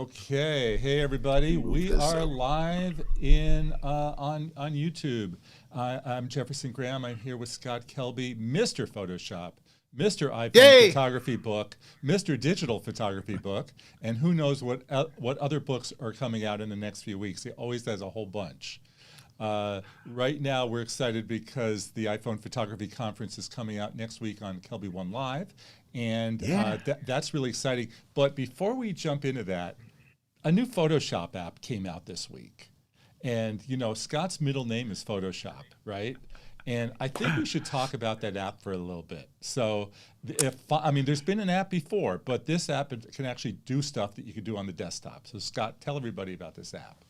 Okay, hey everybody, we are live in on YouTube. I'm Jefferson Graham. I'm here with Scott Kelby, Mr. Photoshop, Mr. iPhone Yay! photography book, Mr. Digital photography book, and who knows what other books are coming out in the next few weeks. He always has a whole bunch. Right now, we're excited because the iPhone Photography Conference is coming out next week on Kelby One Live, and that's really exciting. But before we jump into that, a new Photoshop app came out this week. And, you know, Scott's middle name is Photoshop, right? And I think we should talk about that app for a little bit. So, there's been an app before, but this app can actually do stuff that you could do on the desktop. So, Scott, tell everybody about this app.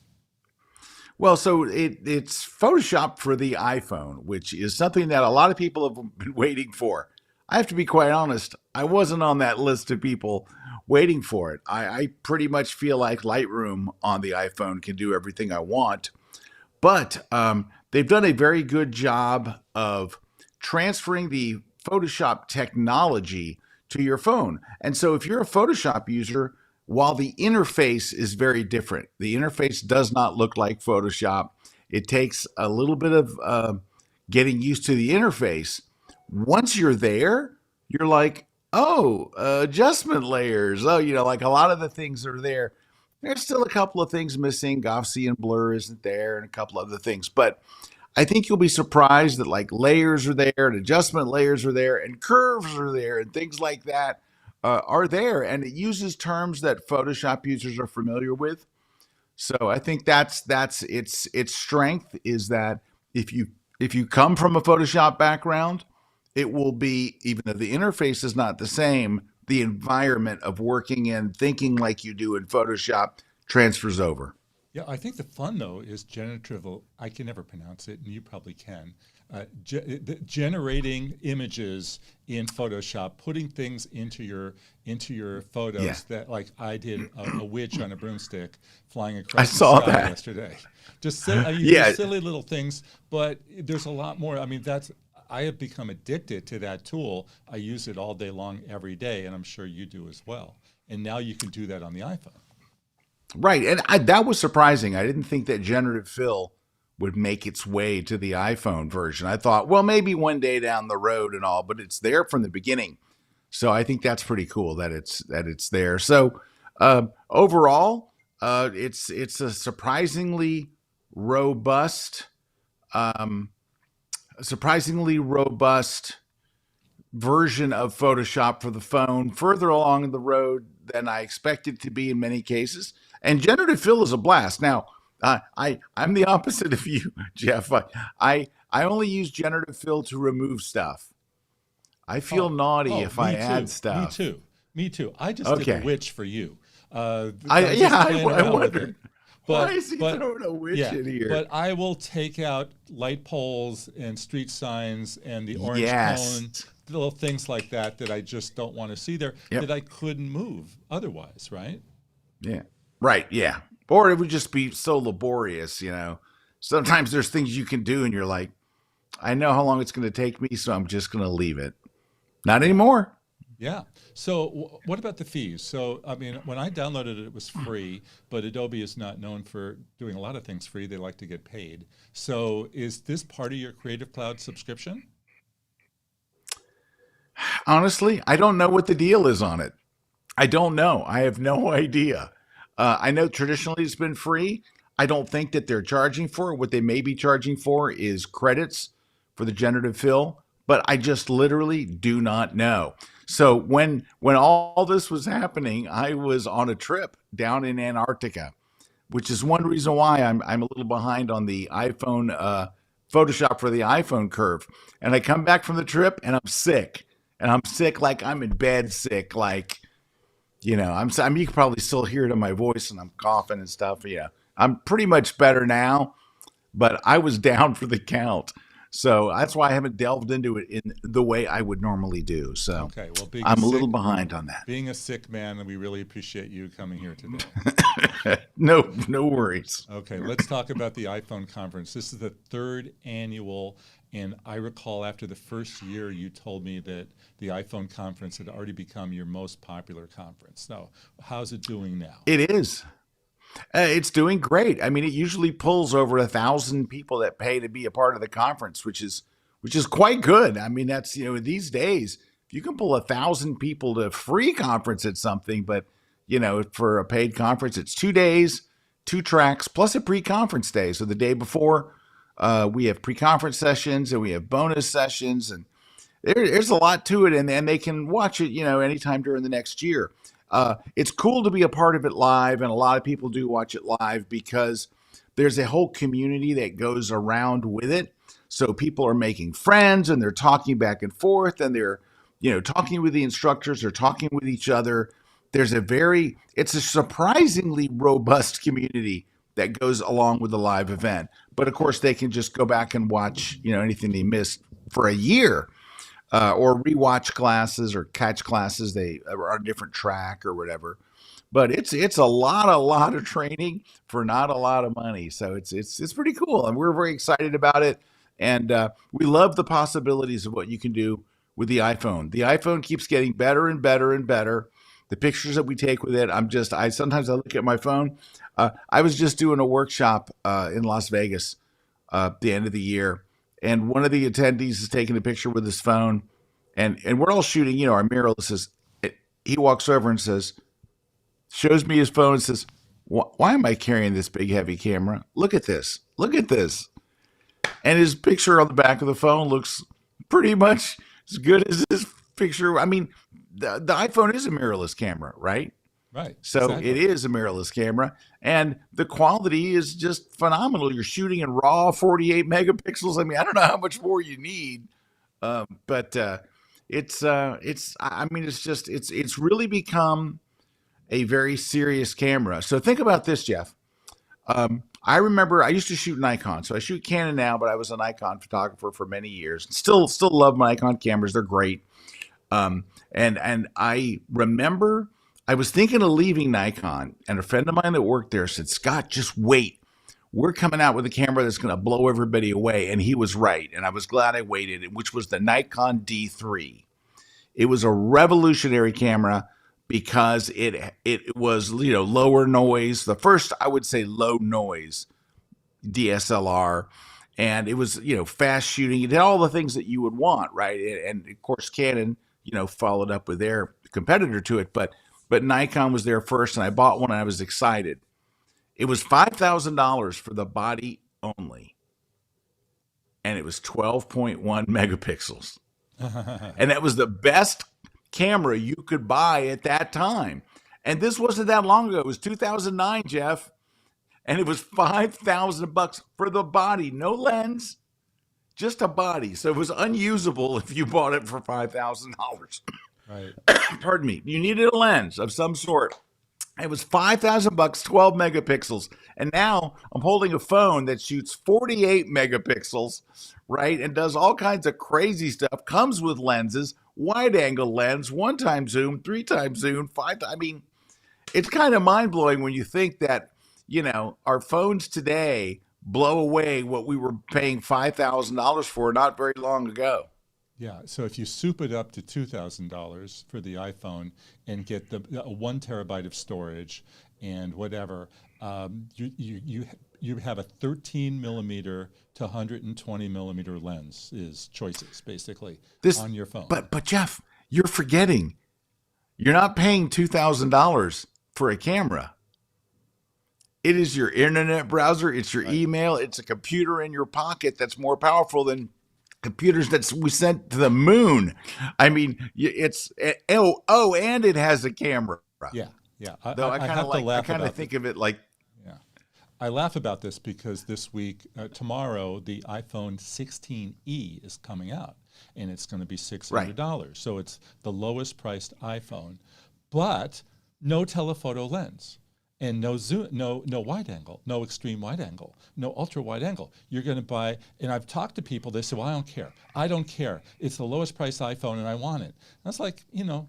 Well, so it's Photoshop for the iPhone, which is something that a lot of people have been waiting for. I have to be quite honest, I wasn't on that list of people waiting for it. I pretty much feel like Lightroom on the iPhone can do everything I want, but they've done a very good job of transferring the Photoshop technology to your phone. And so if you're a Photoshop user, while the interface is very different, the interface does not look like Photoshop. It takes a little bit of getting used to the interface. Once you're there, you're like, oh, adjustment layers. Oh, like a lot of the things are there. There's still a couple of things missing. Gaussian blur isn't there and a couple other things. But I think you'll be surprised that like layers are there and adjustment layers are there and curves are there and things like that are there. And it uses terms that Photoshop users are familiar with. So I think that's its strength is that if you come from a Photoshop background, it will be, even though the interface is not the same, the environment of working and thinking like you do in Photoshop transfers over. Yeah, I think the fun though is generative. I can never pronounce it, and you probably can. Generating images in Photoshop, putting things into your photos that, like I did a witch on a broomstick flying across the sky yesterday. Just silly little things, but there's a lot more. I mean, I have become addicted to that tool. I use it all day long, every day, and I'm sure you do as well. And now you can do that on the iPhone. Right, and that was surprising. I didn't think that generative fill would make its way to the iPhone version. I thought, well, maybe one day down the road and all, but it's there from the beginning. So I think that's pretty cool that it's there. So overall, it's a surprisingly robust version of Photoshop for the phone, further along the road than I expected to be in many cases. And generative fill is a blast. Now, I'm the opposite of you, Jeff. I only use generative fill to remove stuff. I feel naughty if I add stuff. Me too. I just did a witch for you. I wondered. Why is he throwing a witch in here? But I will take out light poles and street signs and the orange cone, little things like that I just don't want to see there that I couldn't move otherwise, right? Yeah. Right, yeah. Or it would just be so laborious, Sometimes there's things you can do and you're like, I know how long it's going to take me, so I'm just going to leave it. Not anymore. Yeah. So what about the fees? So, I mean, when I downloaded it, it was free, but Adobe is not known for doing a lot of things free. They like to get paid. So is this part of your Creative Cloud subscription? Honestly, I don't know what the deal is on it. I don't know. I have no idea. I know traditionally it's been free. I don't think that they're charging for it. What they may be charging for is credits for the generative fill, but I just literally do not know. So when all this was happening, I was on a trip down in Antarctica, which is one reason why I'm a little behind on the iPhone Photoshop for the iPhone curve. And I come back from the trip and I'm sick. And I'm sick like I'm in bed sick, like you can probably still hear it in my voice and I'm coughing and stuff. I'm pretty much better now, but I was down for the count. So that's why I haven't delved into it in the way I would normally do. So I'm a little behind on that. Being a sick man, and we really appreciate you coming here today. No worries. Okay, let's talk about the iPhone conference. This is the third annual And I recall after the first year, you told me that the iPhone conference had already become your most popular conference. So how's it doing now? It is. It's doing great. I mean, it usually pulls over 1,000 people that pay to be a part of the conference, which is quite good. I mean, that's these days, if you can pull 1,000 people to a free conference at something, but for a paid conference, it's 2 days, 2 tracks, plus a pre-conference day. So the day before, we have pre-conference sessions and we have bonus sessions, and there's a lot to it, and they can watch it, anytime during the next year. It's cool to be a part of it live, and a lot of people do watch it live because there's a whole community that goes around with it. So people are making friends, and they're talking back and forth, and they're, talking with the instructors, they're talking with each other. It's a surprisingly robust community that goes along with the live event. But of course, they can just go back and watch, anything they missed for a year. Or rewatch classes or catch classes they are on a different track or whatever. But it's a lot of training for not a lot of money. So it's pretty cool, and we're very excited about it. And we love the possibilities of what you can do with the iPhone. The iPhone keeps getting better and better and better. The pictures that we take with it, sometimes I look at my phone. I was just doing a workshop in Las Vegas at the end of the year. And one of the attendees is taking a picture with his phone, and we're all shooting, our mirrorless. He walks over and shows me his phone and says, why am I carrying this big, heavy camera? Look at this. Look at this. And his picture on the back of the phone looks pretty much as good as this picture. I mean, the iPhone is a mirrorless camera, right? Right. So Exactly. It is a mirrorless camera, and the quality is just phenomenal. You're shooting in raw 48 megapixels. I mean, I don't know how much more you need, but it's really become a very serious camera. So think about this, Jeff. I remember I used to shoot Nikon, so I shoot Canon now, but I was a Nikon photographer for many years. Still love Nikon cameras; they're great. And I remember I was thinking of leaving Nikon, and a friend of mine that worked there said, Scott, just wait. We're coming out with a camera that's going to blow everybody away. And he was right. And I was glad I waited, which was the Nikon D3. It was a revolutionary camera because it was, lower noise. The first, I would say, low noise DSLR. And it was, fast shooting. It had all the things that you would want, right? And of course, Canon, followed up with their competitor to it. But Nikon was there first, and I bought one, and I was excited. It was $5,000 for the body only, and it was 12.1 megapixels. And that was the best camera you could buy at that time. And this wasn't that long ago. It was 2009, Jeff, and it was $5,000 for the body, no lens, just a body. So it was unusable if you bought it for $5,000. Right. Pardon me. You needed a lens of some sort. It was $5,000, 12 megapixels. And now I'm holding a phone that shoots 48 megapixels, right? And does all kinds of crazy stuff, comes with lenses, wide angle lens, 1x zoom, 3x zoom, 5. I mean, it's kind of mind blowing when you think that, our phones today blow away what we were paying $5,000 for not very long ago. Yeah, so if you soup it up to $2,000 for the iPhone and get the 1 terabyte of storage and whatever, you have a 13 millimeter to 120 millimeter lens is choices basically on your phone. But Jeff, you're forgetting, you're not paying $2,000 for a camera. It is your internet browser, it's your email, it's a computer in your pocket that's more powerful than computers that we sent to the moon. I mean, and it has a camera. Yeah. Though I kind of think of it like. Yeah, I laugh about this because this week, tomorrow, the iPhone 16e is coming out, and it's going to be $600. Right. So it's the lowest priced iPhone, but no telephoto lens. And no zoom, no wide angle, no extreme wide angle, no ultra wide angle. You're going to buy, and I've talked to people, they say, well, I don't care. I don't care. It's the lowest price iPhone and I want it. And it's like,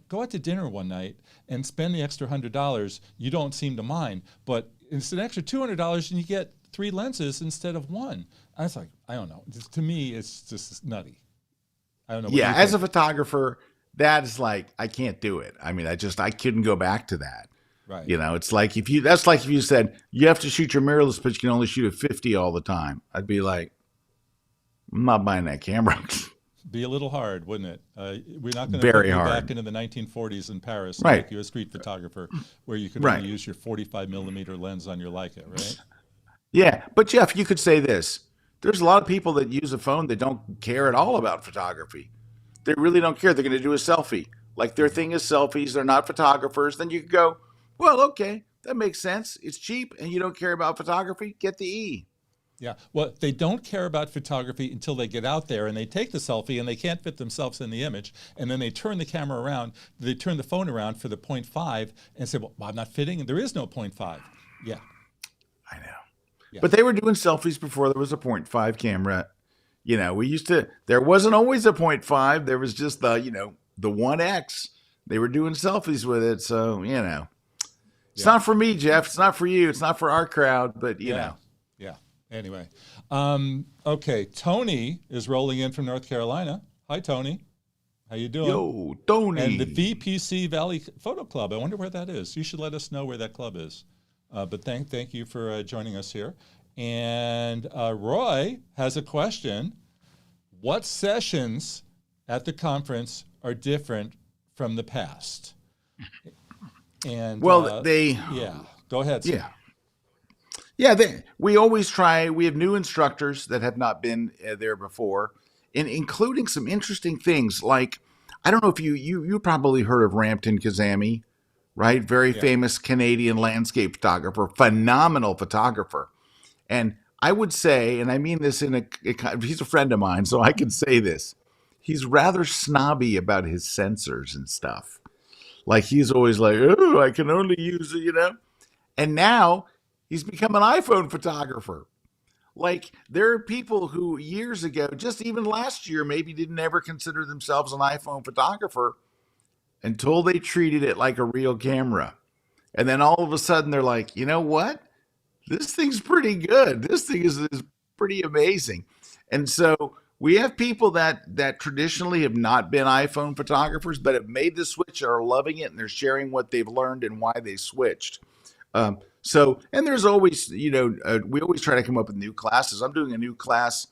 go out to dinner one night and spend the extra $100. You don't seem to mind, but it's an extra $200 and you get 3 lenses instead of 1. I was like, I don't know. Just, to me, it's just nutty. I don't know. What do Yeah, you as a think? photographer, that is like I can't do it. I mean, I couldn't go back to that. Right. You know, it's like if you that's like if you said you have to shoot your mirrorless, but you can only shoot at 50 all the time. I'd be like, I'm not buying that camera. Be a little hard, wouldn't it? We're not going to put Very you back hard. into the 1940s in Paris and Right. make you a street photographer where you could only Right. use your 45 millimeter lens on your Leica, right? Yeah. But Jeff, you could say this. There's a lot of people that use a phone that don't care at all about photography. They really don't care. They're going to do a selfie. Like their Hmm. thing is selfies. They're not photographers. Then you could go, well, okay, that makes sense. It's cheap and you don't care about photography. Get the E. Yeah. Well, they don't care about photography until they get out there and they take the selfie and they can't fit themselves in the image. And then they turn the camera around, they turn the phone around for the 0.5 and say, well, I'm not fitting. And there is no 0.5. Yeah. I know. Yeah. But they were doing selfies before there was a point 0.5 camera. You know, there wasn't always a point 0.5. There was just the 1X. They were doing selfies with it. So, it's Yeah. not for me, Jeff. It's not for you. It's not for our crowd, but Yeah. Yeah. Anyway. Okay. Tony is rolling in from North Carolina. Hi, Tony. How you doing? Yo, And the Tony. VPC Valley Photo Club. I wonder where that is. You should let us know where that club is. But thank you for joining us here. And Roy has a question. What sessions at the conference are different from the past? And Well, yeah, go ahead, Scott. yeah. Yeah, we always try. We have new instructors that have not been there before, and including some interesting things like I don't know if you probably heard of Rampton Kazami, right? Very Yeah. famous Canadian landscape photographer, phenomenal photographer, and I would say, and I mean this he's a friend of mine, so I can say this. He's rather snobby about his sensors and stuff. Like he's always like, oh, I can only use it. And now he's become an iPhone photographer. Like there are people who years ago, just even last year, maybe didn't ever consider themselves an iPhone photographer until they treated it like a real camera. And then all of a sudden they're like, you know what? This thing's pretty good. This thing is pretty amazing. And so we have people that traditionally have not been iPhone photographers, but have made the switch and are loving it, and they're sharing what they've learned and why they switched. And there's always, we always try to come up with new classes. I'm doing a new class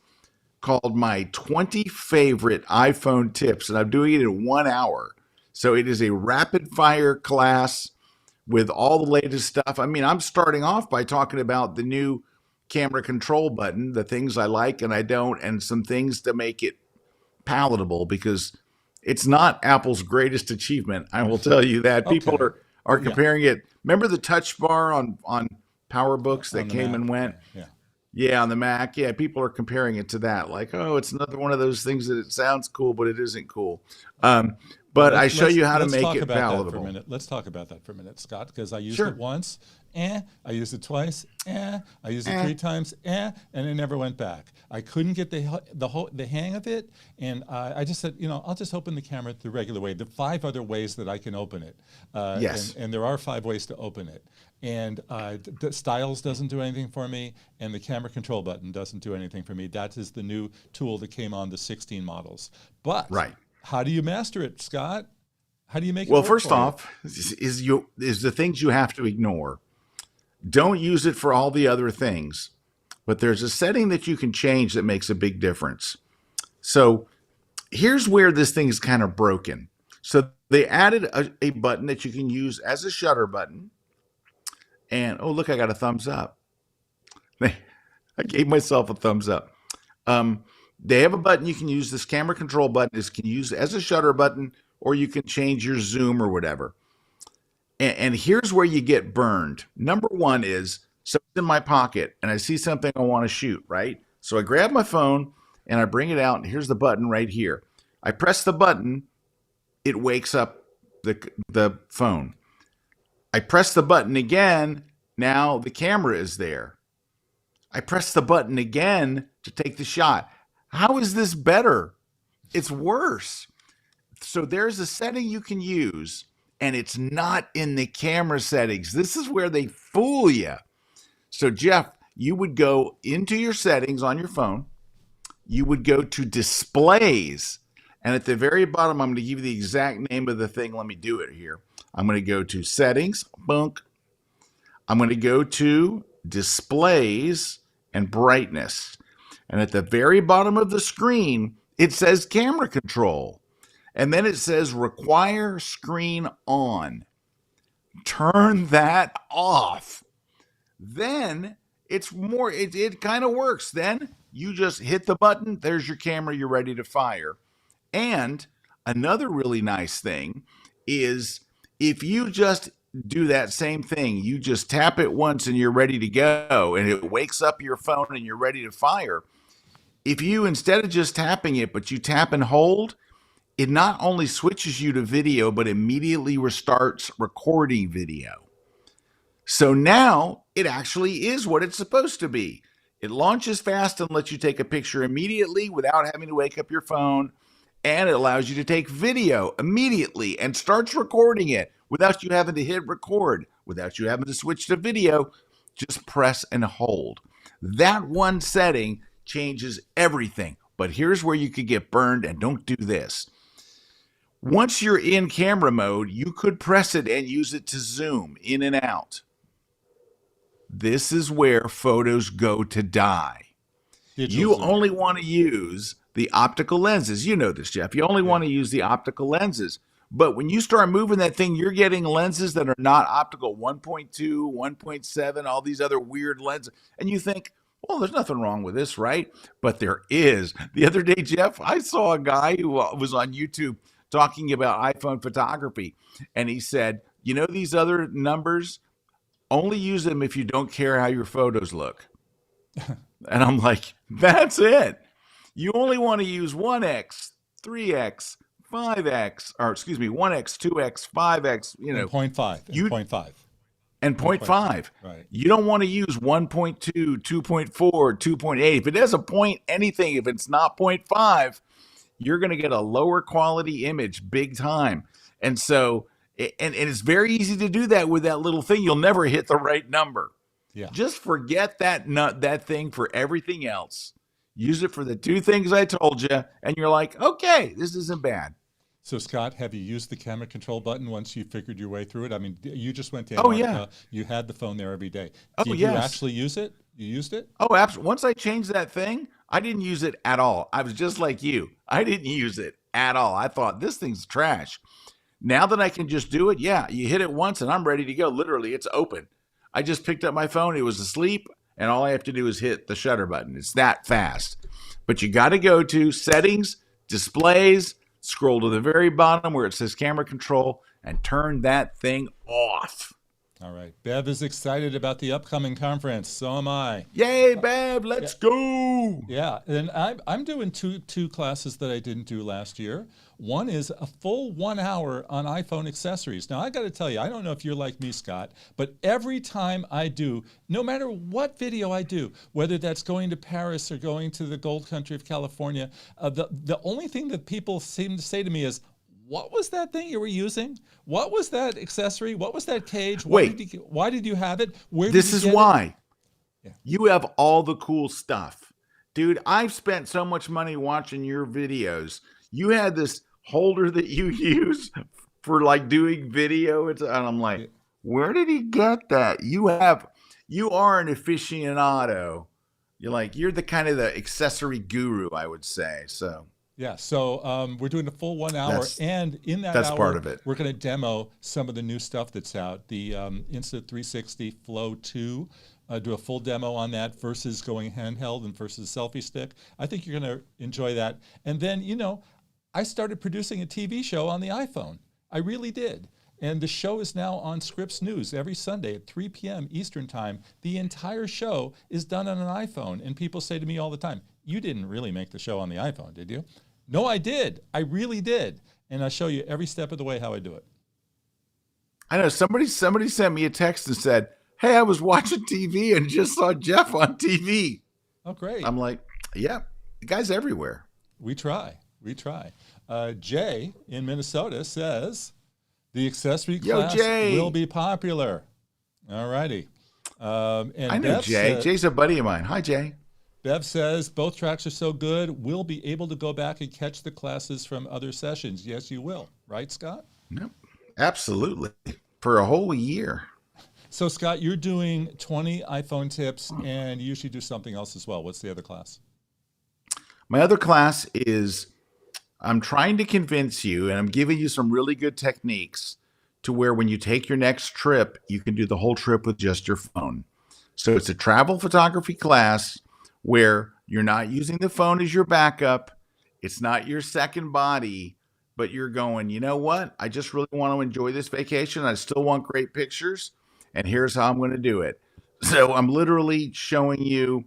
called my 20 favorite iPhone tips, and I'm doing it in 1 hour. So it is a rapid fire class with all the latest stuff. I mean, I'm starting off by talking about the new camera control button, the things I like and I don't, and some things to make it palatable because it's not Apple's greatest achievement. I will tell you that people Okay. are Yeah. comparing it. Remember the touch bar on PowerBooks that On the came Mac. and went? Yeah. Yeah, on the Mac. Yeah, people are comparing it to that. Like, oh, it's another one of those things that it sounds cool, but it isn't cool. Um, Well, but I show you how to let's make talk it about that for a palatable. minute. Let's talk about that for a minute, Scott, because I used it Sure. once, I used it twice, I used it Eh. 3 times, and it never went back. I couldn't get the hang of it, and I just said, I'll just open the camera the regular way. The 5 other ways that I can open it, Yes. and there are 5 ways to open it. And the styles doesn't do anything for me, and the camera control button doesn't do anything for me. That is the new tool that came on the 16 models. But Right. how do you master it, Scott? How do you make it Well, work first for you? off, is the things you have to ignore. Don't use it for all the other things, but there's a setting that you can change that makes a big difference. So here's where this thing is kind of broken. So they added a button that you can use as a shutter button. And oh, look, I got a thumbs up. I gave myself a thumbs up. They have a button you can use. This camera control button is can use as a shutter button, or you can change your zoom or whatever. And here's where you get burned. Number one is, so it's in my pocket and I see something I want to shoot, right? So I grab my phone and I bring it out, and here's the button right here. I press the button, it wakes up the phone. I press the button again, now the camera is there. I press the button again to take the shot. How is this better? It's worse. So there's a setting you can use, and it's not in the camera settings. This is where they fool you. So Jeff, you would go into your settings on your phone. You would go to displays. And at the very bottom, I'm going to give you the exact name of the thing. Let me do it here. I'm going to go to settings, bunk. I'm going to go to displays and brightness. And at the very bottom of the screen, it says camera control. And then it says require screen on. Turn that off. Then it kind of works. Then you just hit the button. There's your camera. You're ready to fire. And another really nice thing is if you just do that same thing, you just tap it once and you're ready to go, and it wakes up your phone and you're ready to fire. If you, instead of just tapping it, but you tap and hold, it not only switches you to video, but immediately restarts recording video. So now it actually is what it's supposed to be. It launches fast and lets you take a picture immediately without having to wake up your phone. And it allows you to take video immediately and starts recording it without you having to hit record, without you having to switch to video. Just press and hold. That one setting changes everything. But here's where you could get burned, and don't do this. Once you're in camera mode, you could press it and use it to zoom in and out. This is where photos go to die. You only want to use the optical lenses. You know this, Jeff. You only want to use the optical lenses. But when you start moving that thing, you're getting lenses that are not optical, 1.2, 1.7, all these other weird lenses. And you think, well, there's nothing wrong with this, right? But there is. The other day, Jeff, I saw a guy who was on YouTube talking about iPhone photography. And he said, you know, these other numbers, only use them if you don't care how your photos look. And I'm like, that's it. You only want to use 1x, 3x, 5x, or excuse me, 1x, 2x, 5x, you know. 0.5, you, 0.5. And 0.5. Right. You don't want to use 1.2, 2.4, 2.8. If it has a point anything, if it's not 0.5, you're going to get a lower quality image big time. And so, and it's very easy to do that with that little thing. You'll never hit the right number. Yeah. Just forget that thing for everything else. Use it for the two things I told you, and you're like, okay, this isn't bad. So, Scott, have you used the camera control button once you figured your way through it? I mean, you just went to Antarctica. Yeah. You had the phone there every day. Did you actually use it? You used it? Oh, absolutely. Once I changed that thing, I didn't use it at all. I was just like you. I didn't use it at all. I thought, this thing's trash. Now that I can just do it, yeah, you hit it once, and I'm ready to go. Literally, it's open. I just picked up my phone. It was asleep, and all I have to do is hit the shutter button. It's that fast. But you got to go to settings, displays, scroll to the very bottom where it says camera control, and turn that thing off. All right. Bev is excited about the upcoming conference. So am I. Yay, Bev, let's go. Yeah. And I'm doing two classes that I didn't do last year. One is a full 1 hour on iPhone accessories. Now, I got to tell you, I don't know if you're like me, Scott, but every time I do, no matter what video I do, whether that's going to Paris or going to the gold country of California, the only thing that people seem to say to me is, what was that thing you were using? What was that accessory? What was that cage? Why did you have it? Where did you get it? This is why. Yeah. You have all the cool stuff. Dude, I've spent so much money watching your videos. You had this holder that you use for like doing video. And I'm like, where did he get that? You are an aficionado. You're the kind of the accessory guru, I would say. So. Yeah, so we're doing a full 1 hour, and in that that's hour, part of it. We're going to demo some of the new stuff that's out. The Insta360 Flow 2, do a full demo on that versus going handheld and versus selfie stick. I think you're going to enjoy that. And then, I started producing a TV show on the iPhone. I really did. And the show is now on Scripps News every Sunday at 3 p.m. Eastern Time. The entire show is done on an iPhone. And people say to me all the time, you didn't really make the show on the iPhone, did you? No, I did. I really did. And I'll show you every step of the way how I do it. I know somebody sent me a text and said, hey, I was watching TV and just saw Jeff on TV. Oh, great. I'm like, yeah, the guy's everywhere. We try. Jay in Minnesota says the accessory class will be popular. All righty. I And know Jay. Jay's a buddy of mine. Hi, Jay. Bev says both tracks are so good, we'll be able to go back and catch the classes from other sessions. Yes, you will. Right, Scott? Yep. Absolutely. For a whole year. So, Scott, you're doing 20 iPhone tips, and you usually do something else as well. What's the other class? My other class is I'm trying to convince you, and I'm giving you some really good techniques to where when you take your next trip, you can do the whole trip with just your phone. So it's a travel photography class where you're not using the phone as your backup. It's not your second body, but you're going, you know what? I just really want to enjoy this vacation. I still want great pictures. And here's how I'm going to do it. So I'm literally showing you.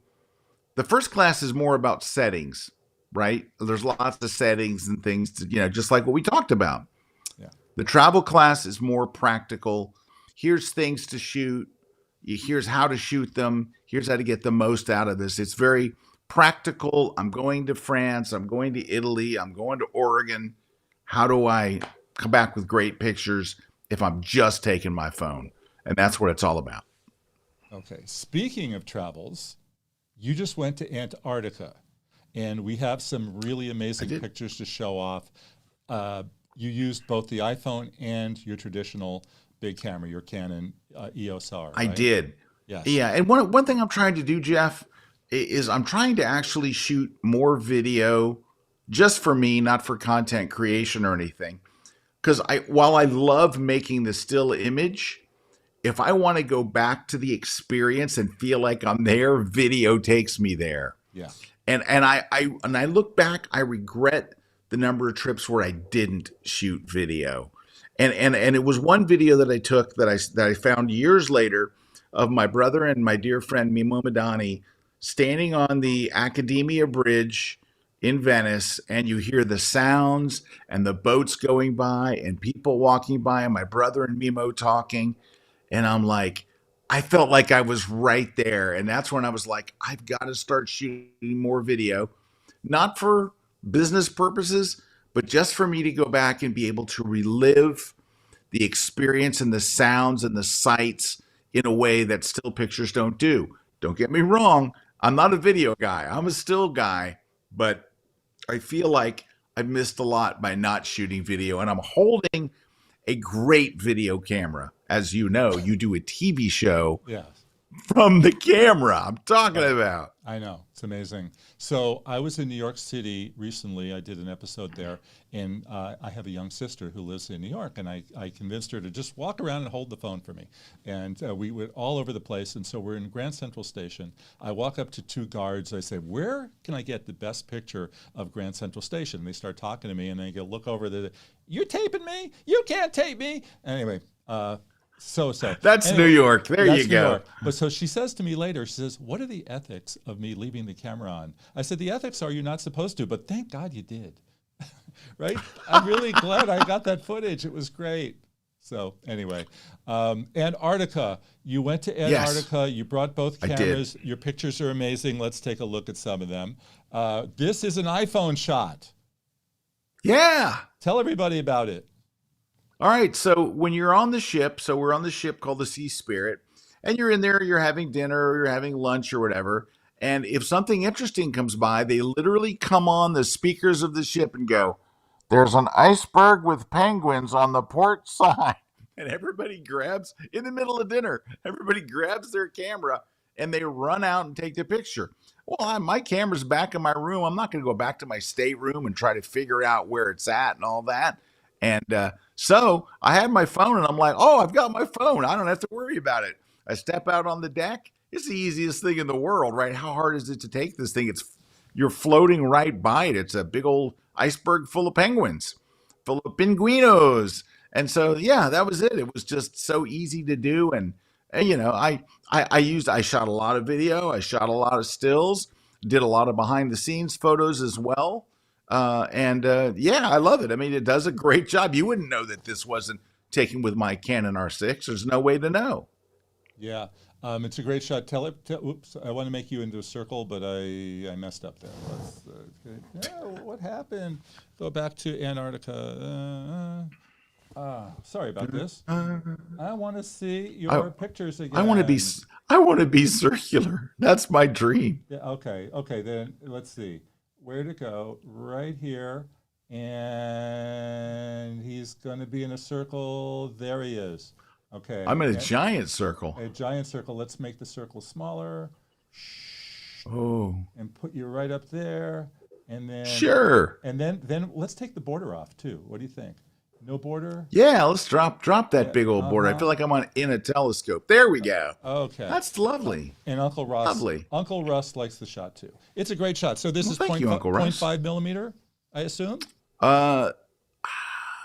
The first class is more about settings, right? There's lots of settings and things to, just like what we talked about. Yeah. The travel class is more practical. Here's things to shoot. Here's how to shoot them. Here's how to get the most out of this. It's very practical. I'm going to France. I'm going to Italy. I'm going to Oregon. How do I come back with great pictures if I'm just taking my phone? And that's what it's all about. Okay. Speaking of travels, you just went to Antarctica, and we have some really amazing pictures to show off. You used both the iPhone and your traditional big camera, your Canon EOS R. I right? did. Yes. Yeah. And one thing I'm trying to do, Jeff, is I'm trying to actually shoot more video just for me, not for content creation or anything. Because while I love making the still image, if I want to go back to the experience and feel like I'm there, video takes me there. Yeah. And I look back, I regret the number of trips where I didn't shoot video. And it was one video that I took that I found years later of my brother and my dear friend Mimo Madani standing on the Academia Bridge in Venice, and you hear the sounds and the boats going by and people walking by and my brother and Mimo talking. And I'm like, I felt like I was right there. And that's when I was like, I've got to start shooting more video, not for business purposes, but just for me to go back and be able to relive the experience and the sounds and the sights in a way that still pictures don't do. Don't get me wrong. I'm not a video guy. I'm a still guy, but I feel like I've missed a lot by not shooting video. And I'm holding a great video camera. As you know, you do a TV show from the camera I'm talking about. I know. It's amazing. So I was in New York City recently. I did an episode there, and I have a young sister who lives in New York, and I convinced her to just walk around and hold the phone for me. And we went all over the place, and so we're in Grand Central Station. I walk up to two guards. I say, where can I get the best picture of Grand Central Station? And they start talking to me, and they go, look over there. You're taping me? You can't tape me. Anyway, So that's anyway, New York. There you go. York. But so she says to me later, she says, what are the ethics of me leaving the camera on? I said, the ethics are you're not supposed to, but thank God you did. Right? I'm really glad I got that footage. It was great. So anyway, Antarctica. You went to Antarctica. Yes, you brought both cameras. Your pictures are amazing. Let's take a look at some of them. This is an iPhone shot. Yeah. Tell everybody about it. All right, so when you're on the ship, so we're on the ship called the Sea Spirit, and you're in there, you're having dinner, or you're having lunch or whatever, and if something interesting comes by, they literally come on the speakers of the ship and go, there's an iceberg with penguins on the port side. And everybody grabs, in the middle of dinner, everybody grabs their camera, and they run out and take the picture. Well, my camera's back in my room. I'm not going to go back to my stateroom and try to figure out where it's at and all that. And so I had my phone, and I'm like, oh, I've got my phone. I don't have to worry about it. I step out on the deck. It's the easiest thing in the world, right? How hard is it to take this thing? You're floating right by it. It's a big old iceberg full of penguins, full of pinguinos. And so, yeah, that was it. It was just so easy to do. And you know, I shot a lot of video. I shot a lot of stills, did a lot of behind the scenes photos as well. Yeah, I love it. I mean, it does a great job. You wouldn't know that this wasn't taken with my Canon R6. There's no way to know. Yeah, it's a great shot. Oops, I want to make you into a circle, but I messed up there. What happened? Go back to Antarctica. Sorry about this. Uh, I want to see I your pictures I want to be again. I want to be circular. That's my dream. Yeah, okay, okay, then let's see. Where to go? Right here. And he's going to be in a circle. There he is. I'm Okay, in a giant circle. a giant circle. Let's make the circle smaller Oh, and put you right up there. And then sure. and then let's take the border off too. What do you think? No border? Yeah, let's drop that Yeah, big old board. I uh-huh. feel like I'm on in a telescope. There we go. Okay. That's lovely. And Lovely. Uncle Russ likes the shot too. It's a great shot. So this Well, is thank you, Uncle point Russ. 0.5 millimeter, I assume? Uh,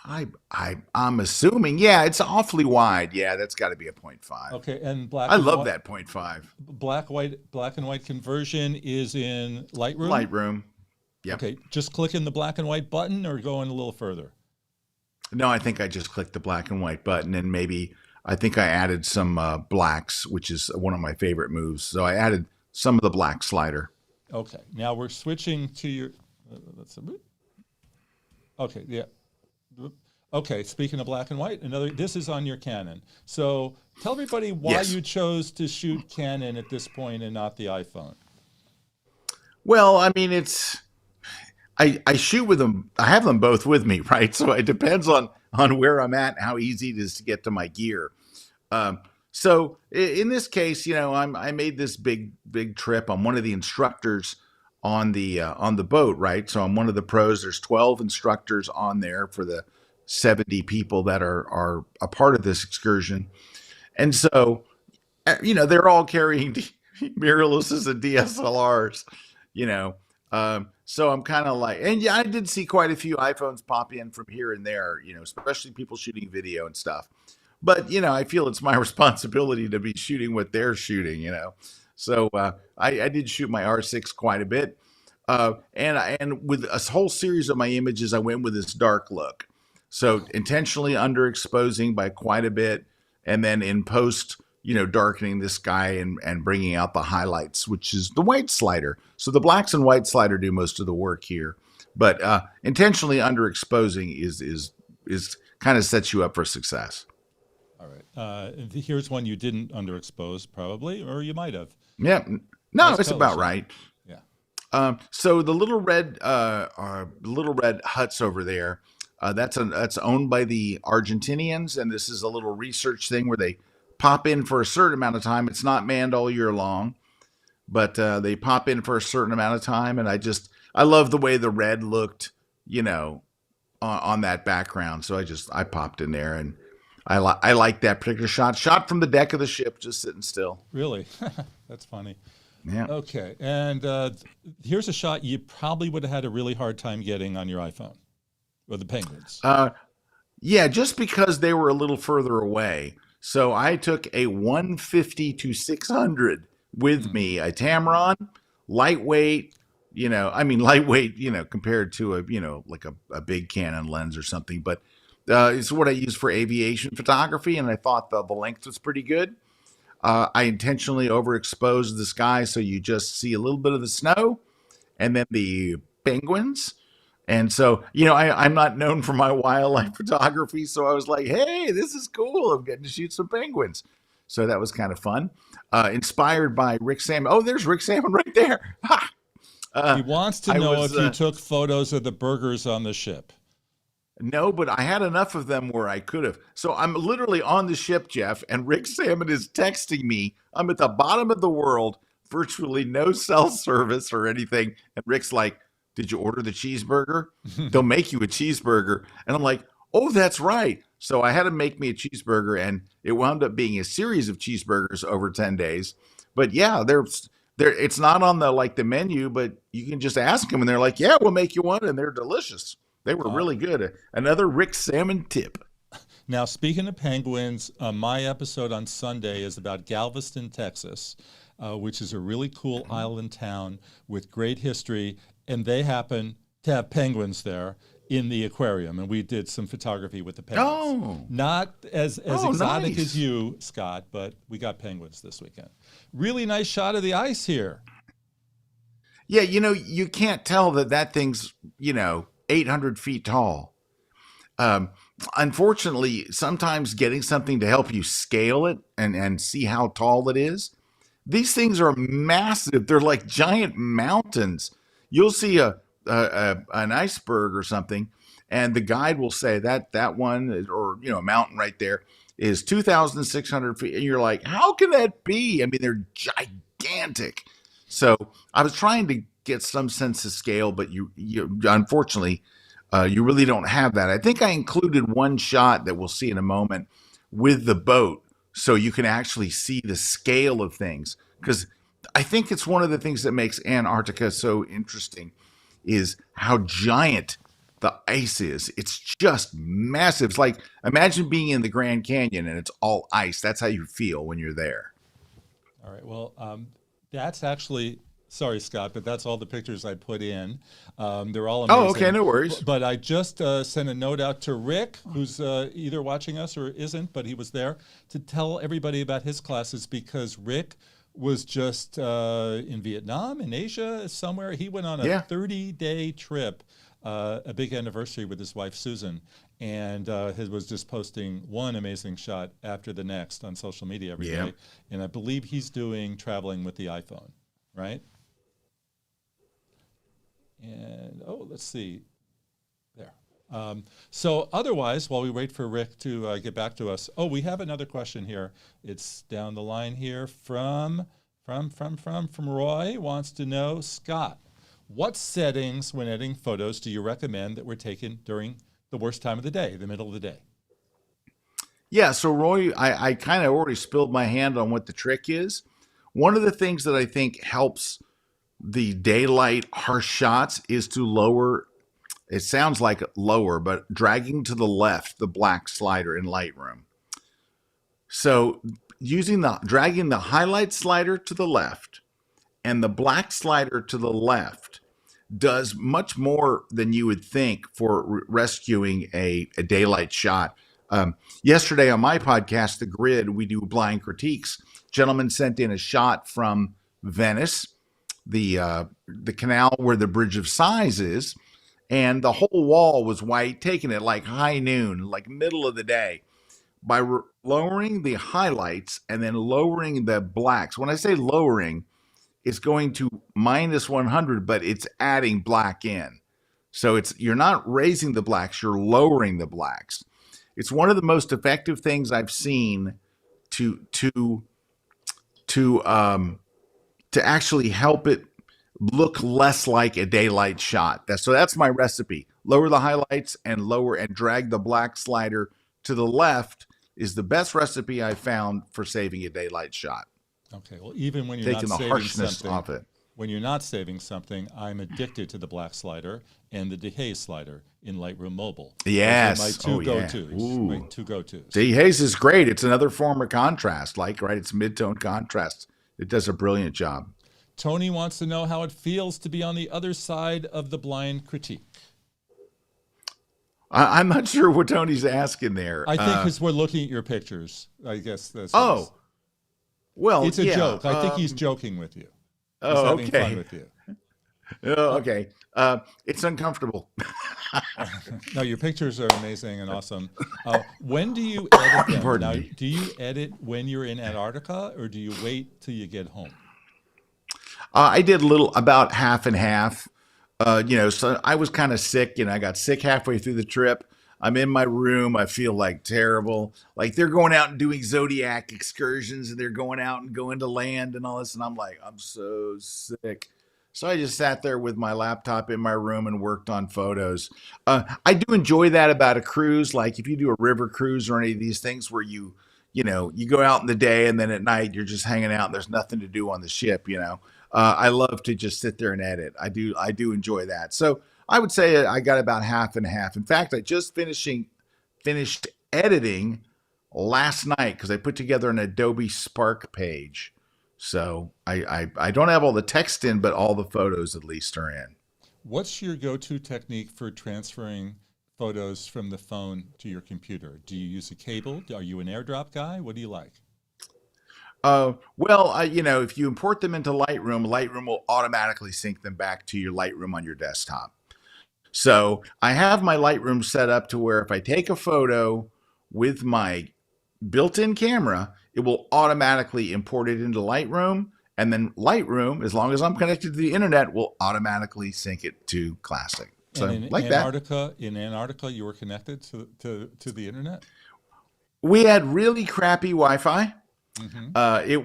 I'm assuming. Yeah, it's awfully wide. Yeah, that's got to be a point five. Okay, and I love that point five. black and white conversion is in Lightroom. Lightroom. Yep. Okay, just click in the black and white button or going a little further. No, I think I just clicked the black and white button, and maybe I think I added some blacks, which is one of my favorite moves. So I added some of the black slider. Okay, now we're switching to your. Okay, yeah. Okay, speaking of black and white, this is on your Canon. So tell everybody why Yes. you chose to shoot Canon at this point and not the iPhone. Well, I mean, I shoot with them. I have them both with me, right? So it depends on where I'm at, and how easy it is to get to my gear. Um, so in this case, I made this big trip. I'm one of the instructors on the boat, right? So I'm one of the pros. There's 12 instructors on there for the 70 people that are a part of this excursion, and so they're all carrying mirrorlesses and DSLRs, you know. So I'm kind of like, and yeah, I did see quite a few iPhones pop in from here and there, especially people shooting video and stuff. But I feel it's my responsibility to be shooting what they're shooting. So I did shoot my R6 quite a bit, and with a whole series of my images, I went with this dark look, so intentionally underexposing by quite a bit, and then in post, darkening the sky and bringing out the highlights, which is the white slider. So the blacks and white slider do most of the work here, but intentionally underexposing is kind of sets you up for success. All right. Here's one you didn't underexpose, probably, or you might have. Yeah, no, Nice it's color about shot. right. Yeah. So the little red huts over there, that's owned by the Argentinians, and this is a little research thing where they pop in for a certain amount of time. It's not manned all year long, but they pop in for a certain amount of time, and I love the way the red looked, on that background. So I popped in there, and I like that particular shot from the deck of the ship, just sitting still. Really? That's funny. Yeah. Okay. And here's a shot you probably would have had a really hard time getting on your iPhone, or the penguins. Yeah, just because they were a little further away. So I took a 150 to 600 with me, a Tamron, lightweight, lightweight, compared to like a big Canon lens or something. But it's what I use for aviation photography, and I thought the length was pretty good. I intentionally overexposed the sky so you just see a little bit of the snow and then the penguins. And so, I'm not known for my wildlife photography. So I was like, hey, this is cool. I'm getting to shoot some penguins. So that was kind of fun. Inspired by Rick Salmon. Oh, there's Rick Salmon right there. Ha! He wants to know if you took photos of the burgers on the ship. No, but I had enough of them where I could have. So I'm literally on the ship, Jeff, and Rick Salmon is texting me. I'm at the bottom of the world, virtually no cell service or anything. And Rick's like, did you order the cheeseburger? They'll make you a cheeseburger. And I'm like, oh, that's right. So I had to make me a cheeseburger, and it wound up being a series of cheeseburgers over 10 days. But yeah, it's not on the menu, but you can just ask them, and they're like, yeah, we'll make you one, and they're delicious. They were really good. Another Rick Salmon tip. Now, speaking of penguins, my episode on Sunday is about Galveston, Texas, which is a really cool island town with great history, and they happen to have penguins there in the aquarium, and we did some photography with the penguins. Oh. Not as exotic nice. as you, Scott, but we got penguins this weekend. Really nice shot of the ice here. Yeah, you can't tell that thing's, 800 feet tall. Unfortunately, sometimes getting something to help you scale it and see how tall it is, these things are massive. They're like giant mountains. You'll see an iceberg or something, and the guide will say that one, or a mountain right there, is 2,600 feet, and you're like, how can that be? I mean, they're gigantic. So I was trying to get some sense of scale, but you unfortunately, you really don't have that. I think I included one shot that we'll see in a moment with the boat, so you can actually see the scale of things. Because I think it's one of the things that makes Antarctica so interesting is how giant the ice is. It's just massive. It's like, imagine being in the Grand Canyon and it's all ice. That's how you feel when you're there. All right. Well, that's actually, sorry, Scott, but that's all the pictures I put in. They're all amazing. Oh, okay, no worries. But I just sent a note out to Rick, who's either watching us or isn't, but he was there, to tell everybody about his classes, because Rick was just in Vietnam, in Asia, somewhere. He went on a 30-day trip, a big anniversary with his wife, Susan, and he was just posting one amazing shot after the next on social media every day. And I believe he's doing traveling with the iPhone, right? And, let's see. There. So otherwise, while we wait for Rick to get back to us, we have another question here. It's down the line here from Roy. Wants to know, Scott, what settings when editing photos do you recommend that were taken during the worst time of the day, the middle of the day? Yeah, so Roy, I kind of already spilled my hand on what the trick is. One of the things that I think helps the daylight harsh shots is to lower, it sounds like lower, but dragging to the left the black slider in Lightroom. So dragging the highlight slider to the left and the black slider to the left does much more than you would think for rescuing a daylight shot. Yesterday on my podcast, The Grid, we do blind critiques. Gentleman sent in a shot from Venice, the canal where the Bridge of Sighs is, and the whole wall was white, taken at like high noon, like middle of the day. By lowering the highlights and then lowering the blacks. When I say lowering, it's going to minus 100, but it's adding black in. So you're not raising the blacks, you're lowering the blacks. It's one of the most effective things I've seen to actually help it look less like a daylight shot. That's my recipe. Lower the highlights and drag the black slider to the left is the best recipe I found for saving a daylight shot. Okay, well, even when you're taking not the saving harshness something, off it. When you're not saving something, I'm addicted to the black slider and the dehaze slider in Lightroom Mobile. Yes. Those are my two go-tos. My two go-tos. Dehaze is great. It's another form of contrast, it's mid-tone contrast. It does a brilliant job. Tony wants to know how it feels to be on the other side of the blind critique. I'm not sure what Tony's asking there. I think because we're looking at your pictures. I guess that's. Well, it's a joke. I think he's joking with you. He's having fun with you. Okay. It's uncomfortable. No, your pictures are amazing and awesome. When do you edit them? Pardon me. Do you edit when you're in Antarctica, or do you wait till you get home? I did about half and half. So I was kind of sick, I got sick halfway through the trip. I'm in my room. I feel like terrible. Like they're going out and doing Zodiac excursions and they're going out and going to land and all this. And I'm like, I'm so sick. So I just sat there with my laptop in my room and worked on photos. I do enjoy that about a cruise. Like if you do a river cruise or any of these things where you go out in the day and then at night you're just hanging out and there's nothing to do on the ship, I love to just sit there and edit. I do enjoy that. So I would say I got about half and half. In fact, I just finished editing last night because I put together an Adobe Spark page. So I don't have all the text in, but all the photos at least are in. What's your go-to technique for transferring photos from the phone to your computer? Do you use a cable? Are you an AirDrop guy? What do you like? If you import them into Lightroom will automatically sync them back to your Lightroom on your desktop. So I have my Lightroom set up to where if I take a photo with my built-in camera, it will automatically import it into Lightroom. And then Lightroom, as long as I'm connected to the internet, will automatically sync it to Classic. And So in like that. Antarctica, you were connected to the internet? We had really crappy Wi-Fi. Hmm. It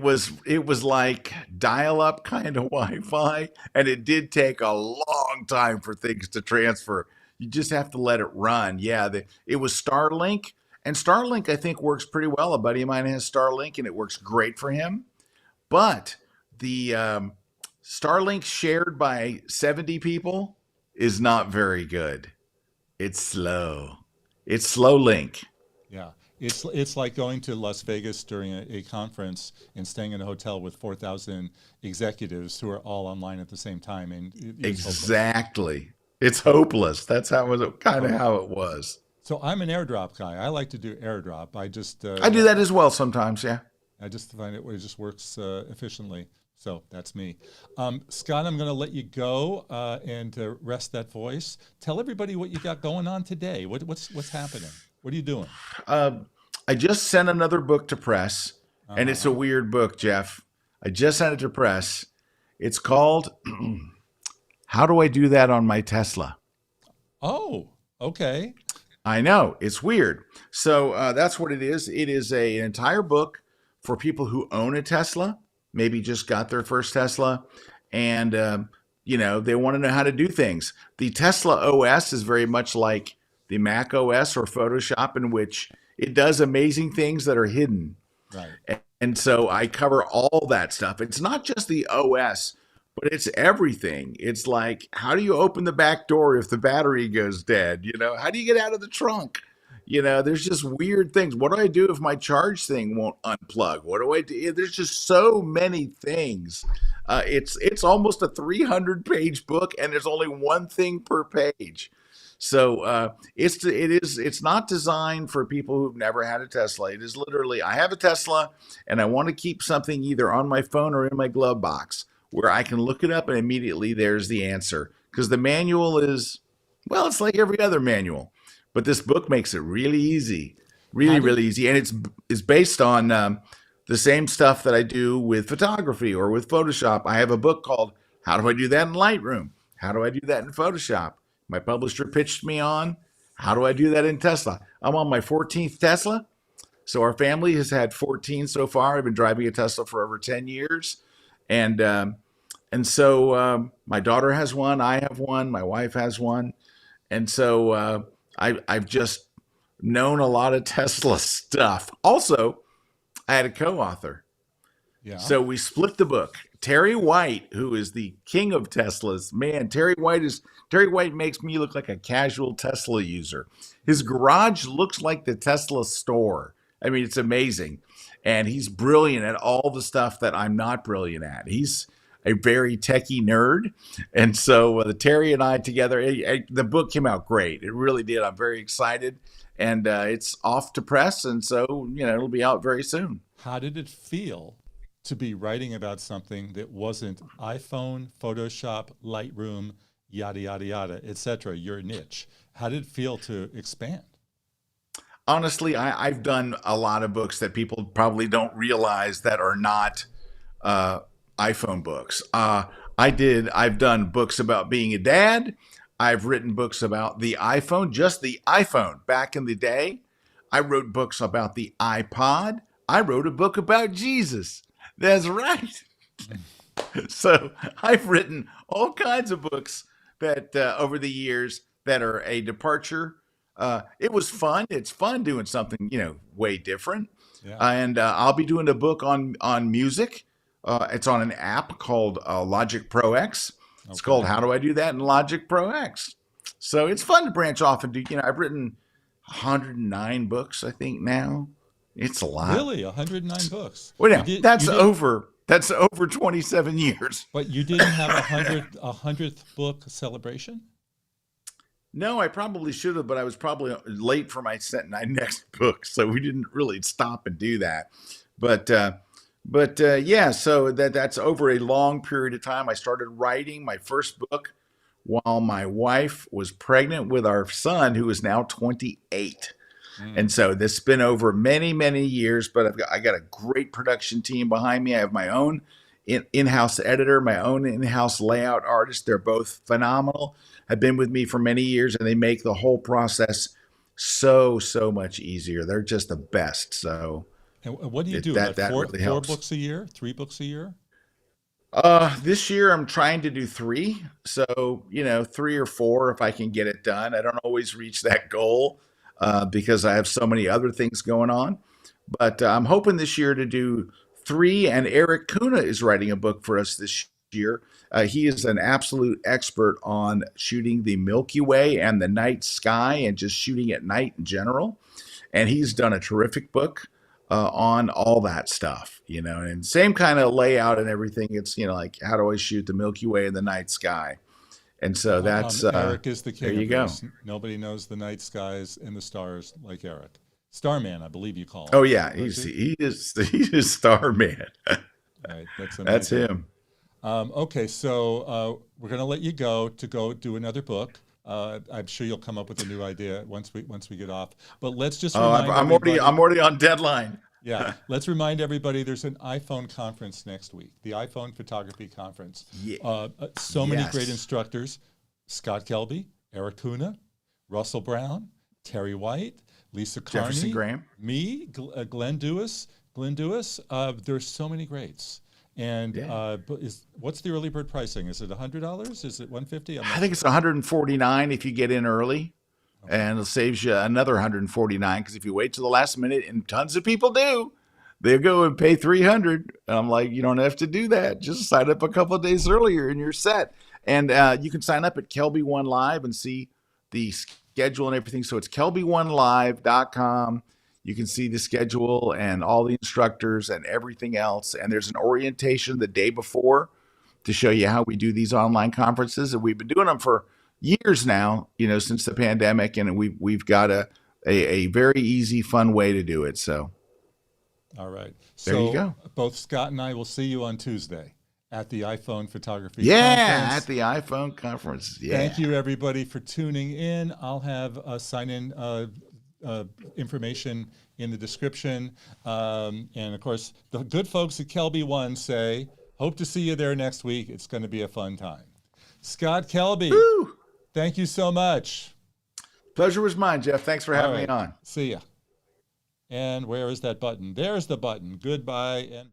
was like dial-up kind of Wi-Fi, and it did take a long time for things to transfer. You just have to let it run. Yeah, it was Starlink, and Starlink I think works pretty well. A buddy of mine has Starlink, and it works great for him. But the Starlink shared by 70 people is not very good. It's slow. It's slow link. Yeah. It's like going to Las Vegas during a conference and staying in a hotel with 4,000 executives who are all online at the same time, and it's hopeless. Exactly. It's hopeless. That's how it was, kind of Oh, how it was. so I'm an AirDrop guy. I like to do AirDrop. I do that as well sometimes. Yeah. I just find it just works efficiently. So that's me. Scott, I'm going to let you go and rest that voice. Tell everybody what you got going on today. What's happening? What are you doing? Uh, I just sent another book to press, and it's a Uh-huh. weird book, Jeff. I just sent it to press. It's called How Do I Do That on My Tesla? Oh, okay. I know it's weird. So that's what it is. It is an entire book for people who own a Tesla, maybe just got their first Tesla, and they want to know how to do things. The Tesla OS is very much like the Mac OS or Photoshop, in which it does amazing things that are hidden. Right. And so I cover all that stuff. It's not just the OS, but it's everything. It's like, how do you open the back door if the battery goes dead? How do you get out of the trunk? There's just weird things. What do I do if my charge thing won't unplug? What do I do? There's just so many things. It's almost a 300-page book, and there's only one thing per page. So it's not designed for people who've never had a Tesla. It is literally, I have a Tesla and I want to keep something either on my phone or in my glove box where I can look it up and immediately there's the answer. Because the manual is, well, it's like every other manual, but this book makes it really easy, How really, did really easy, and it's based on the same stuff that I do with photography or with Photoshop. I have a book called How Do I Do That in Lightroom? How do I do that in Photoshop? My publisher pitched me on how do I do that in Tesla? I'm on my 14th Tesla. So our family has had 14 so far. I've been driving a Tesla for over 10 years. And my daughter has one. I have one. My wife has one. And so I've just known a lot of Tesla stuff. Also, I had a co-author. yeah. So we split the book. Terry White, who is the king of Teslas, man, Terry White makes me look like a casual Tesla user. His garage looks like the Tesla store. I mean, it's amazing. And he's brilliant at all the stuff that I'm not brilliant at. He's a very techie nerd. And so the Terry and I together, the book came out great. It really did. I'm very excited. And it's off to press. And so, it'll be out very soon. How did it feel to be writing about something that wasn't iPhone, Photoshop, Lightroom, yada yada yada, etc. Your niche. How did it feel to expand? Honestly, I've done a lot of books that people probably don't realize that are not uh, iPhone books. I've done books about being a dad. I've written books about the iPhone, just the iPhone back in the day. I wrote books about the iPod. I wrote a book about Jesus. That's right. So I've written all kinds of books that over the years that are a departure. It was fun. It's fun doing something way different. Yeah. And I'll be doing a book on music. It's on an app called Logic Pro X. It's called Okay. How Do I Do That in Logic Pro X. So it's fun to branch off and do. I've written 109 books, I think now. It's a lot. Really, 109 books. Well, You yeah, did. You that's did. over 27 years. But you didn't have a hundredth book celebration. No, I probably should have, but I was probably late for my next book, so we didn't really stop and do that. But yeah, so that's over a long period of time. I started writing my first book while my wife was pregnant with our son, who is now 28. And Mm. so this has been over many, many years, but I got a great production team behind me. I have my own in-house editor, my own in-house layout artist. They're both phenomenal. Have been with me for many years, and they make the whole process so much easier. They're just the best. So And what do you do? that About that really four helps. books a year? 3 books a year? This year I'm trying to do three. So, three or four if I can get it done. I don't always reach that goal because I have so many other things going on. But I'm hoping this year to do three. And Eric Kuna is writing a book for us this year. He is an absolute expert on shooting the Milky Way and the night sky and just shooting at night in general. And he's done a terrific book on all that stuff, and same kind of layout and everything. It's, like how do I shoot the Milky Way in the night sky? And so that's, Eric is the there king you of go. this. Nobody knows the night skies and the stars like Eric. Starman, I believe you call Oh him. yeah. Don't you? He is Star Man. Right, that's That's amazing. him. Okay, so we're going to let you go to go do another book. I'm sure you'll come up with a new idea once we get off. But let's just Oh, remind I'm everybody. already on deadline. Yeah, let's remind everybody there's an iPhone conference next week, the iPhone Photography Conference. Yeah. So many great Yes. instructors: Scott Kelby, Eric Kuna, Russell Brown, Terry White, Lisa Jefferson Carney, Graham. me, Glenn Dewis. There's so many greats. And Yeah. what's the early bird pricing? Is it $100? Is it 150? I'm I not think it's sure. 149 if you get in early, Okay. and it saves you another 149 because if you wait to the last minute, and tons of people do, they'll go and pay 300. And I'm like, you don't have to do that. Just sign up a couple of days earlier and you're set. And you can sign up at Kelby One Live and see the schedule and everything. So it's kelbyonelive.com. You can see the schedule and all the instructors and everything else. And there's an orientation the day before to show you how we do these online conferences. And we've been doing them for years now, since the pandemic. And we've got a very easy, fun way to do it. So All right. there you So go. both Scott and I will see you on Tuesday at the iPhone Photography Yeah, at Conference. the iPhone conference. Thank Yeah. you, everybody, for tuning in. I'll have sign in information in the description. And of course, the good folks at Kelby One say, hope to see you there next week. It's going to be a fun time. Scott Kelby, Woo! thank you so much. Pleasure was mine, Jeff. Thanks for All having me right. on. See ya. And where is that button? There's the button. Goodbye and